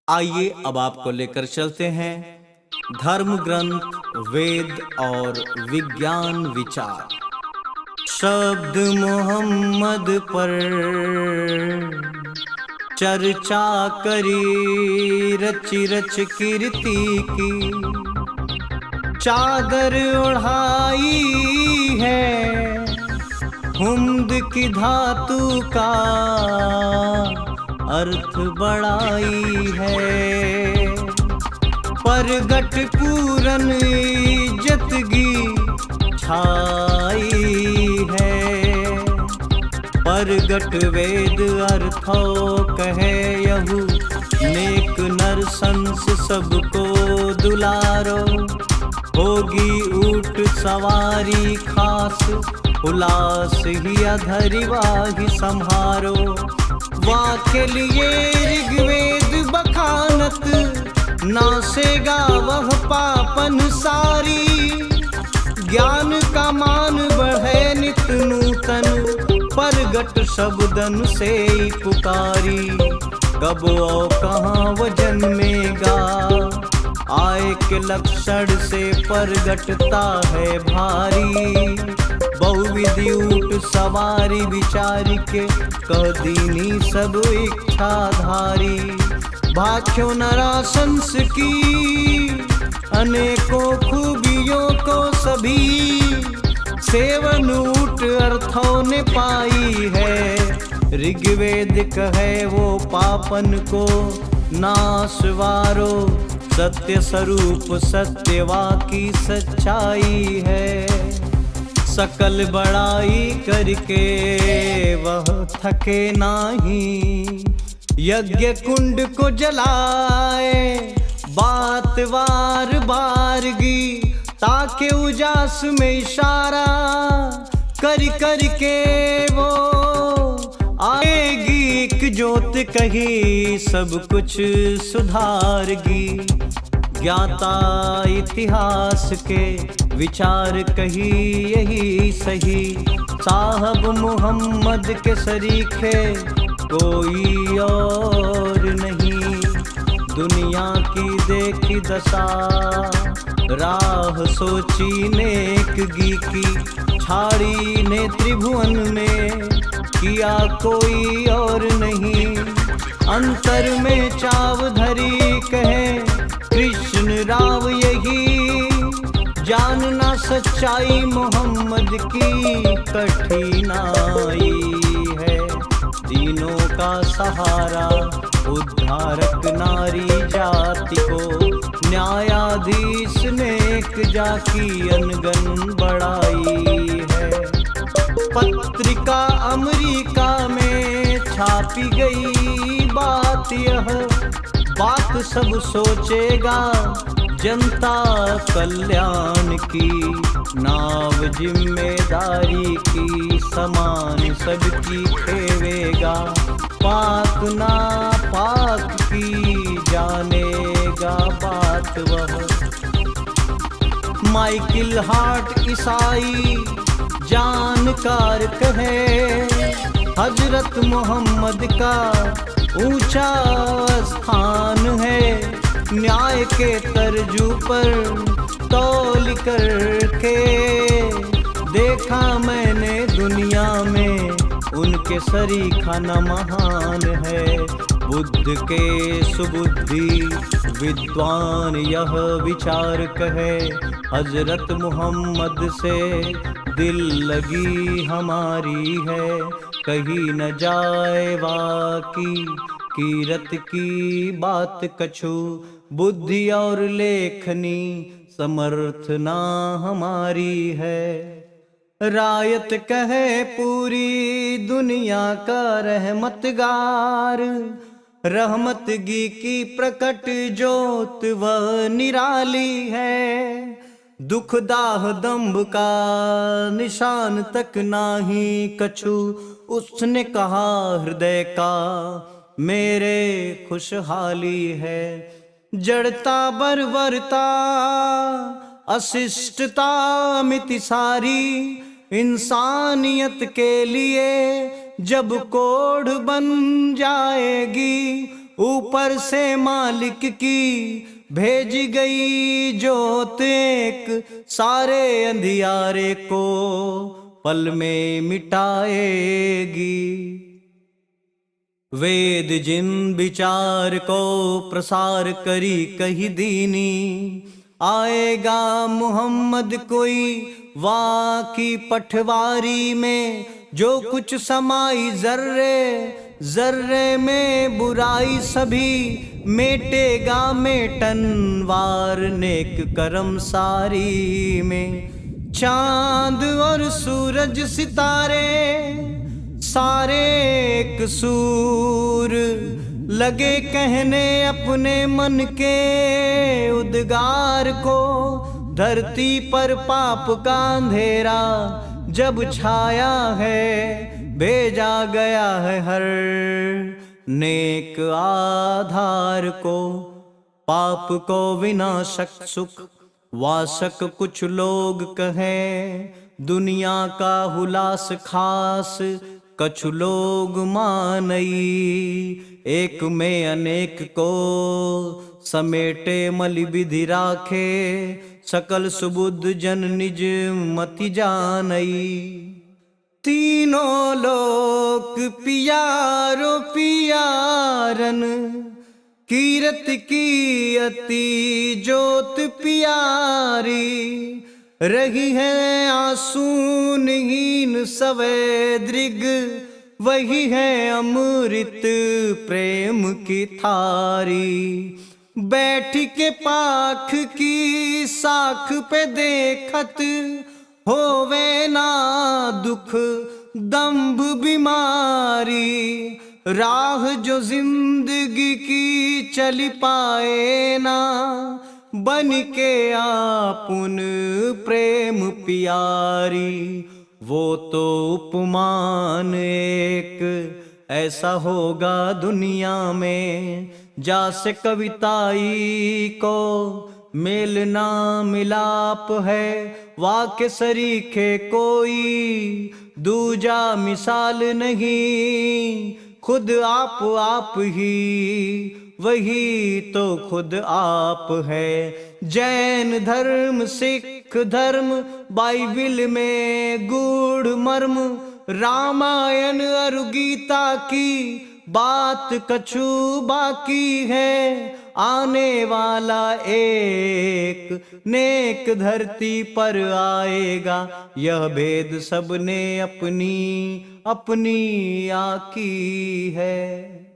आइए अब आपको लेकर चलते हैं धर्म ग्रंथ, वेद और विज्ञान विचार। शब्द मोहम्मद पर चर्चा करी, रच रच कीर्ति की चादर ओढ़ाई है। हुम्द की धातु का अर्थ बड़ाई है। परगट पूरन इज्जतगी छाई है। परगट वेद अर्थो कहे यहू, नेक नर संस सबको दुलारो। होगी ऊट सवारी खास, उलास ही अधरिवा ही संहारो। वाके लिए ऋग्वेद बखानत, नासेगा वह पापन सारी। ज्ञान का मान बढ़े नित नूतन, परगट शब्दन से पुकारी। कब और कहाँ वो जन्मेगा, आय के लक्षण से परगटता है भारी। बहुविधि ऊट सवारी विचार के, कह दीनी सब इच्छाधारी। भाख्यो नराशंस की अनेकों खूबियों को सभी, सेवन ऊट अर्थों ने पाई है। ऋग्वेद कहे वो पापन को नाशवारो। सत्य स्वरूप सत्यवा की सच्चाई है। सकल बड़ाई करके वह थके नाही, यज्ञ कुंड को जलाए बात बार बार गी। ताके उजास में इशारा कर कर के वो आएगी। एक जोत कही सब कुछ सुधारगी। ज्ञाता इतिहास के विचार कही यही सही। साहब मोहम्मद के सरीखे कोई और नहीं। दुनिया की देखी दशा, राह सोची नेकगी की। छाड़ी ने त्रिभुवन में किया कोई और नहीं। अंतर में चाव धरी कहे कृष्ण राव यही। जानना सच्चाई मोहम्मद की कठिनाई है। तीनों का सहारा उद्धारक नारी जाति को। न्यायाधीश ने एक जाकी अनगन बढ़ाई है। पत्रिका अमेरिका में छापी गई बात यह, बात सब सोचेगा जनता कल्याण की। नाव जिम्मेदारी की समान सबकी खेवेगा। पाक ना पाक की जानेगा बात वह। माइकल हार्ट ईसाई जानकार कहे, हजरत मोहम्मद का ऊंचा स्थान है। न्याय के तर्जू पर तौल करके देखा मैंने दुनिया में, उनके सरीखा न महान है। बुद्ध के सुबुद्धि विद्वान यह विचार कहे, हजरत मोहम्मद से दिल लगी हमारी है। कहीं न जाए वाकी कीरत की बात कछु। बुद्धि और लेखनी समर्थ ना हमारी है। रायत कहे पूरी दुनिया का रहमतगार। रहमतगी की प्रकट जोत वह निराली है। दुख दाह दंभ का निशान तक नाही कछु। उसने कहा हृदय का मेरे खुशहाली है। जड़ता बर्बरता अशिष्टता मिति सारी, इंसानियत के लिए जब कोढ़ बन जाएगी ऊपर से मालिक की भेज गई जोत एक, सारे अंधियारे को पल में मिटाएगी। वेद जिन विचार को प्रसार करी कही दीनी, आएगा मोहम्मद कोई वाकी पठवारी में, जो कुछ समाई जर्रे जर्रे में बुराई सभी मेटेगा मेटन वार नेक करम सारी में। चांद और सूरज सितारे सारे एक सूर, लगे कहने अपने मन के उद्गार को। धरती पर पाप का अंधेरा जब छाया है, भेजा गया है हर नेक आधार को। पाप को विनाशक सुख वासक कुछ लोग कहें, दुनिया का हुलास खास कछु लोग मानई। एक में अनेक को समेटे मलि विधि राखे, सकल सुबुद्ध जन निज मति जानई। तीनों लोक पियारो पियारन, कीरत की अति जोत पियारी। रही है आसूनहीन सवे दृग, वही है अमृत प्रेम की थारी। बैठ के पाख की साख पे देखत, होवे ना दुख दंभ बीमारी। राह जो जिंदगी की चली पाए ना, बन के आपुन प्रेम प्यारी। वो तो उपमान एक ऐसा होगा दुनिया में, जासे कविताई को मेल ना मिलाप है। वाक्य सरीखे कोई दूजा मिसाल नहीं, खुद आप ही वही तो खुद आप है। जैन धर्म सिख धर्म बाइबिल में गूढ़ मर्म, रामायण और गीता की बात कछु बाकी है। आने वाला एक नेक धरती पर आएगा, यह भेद सबने अपनी अपनी आकी है।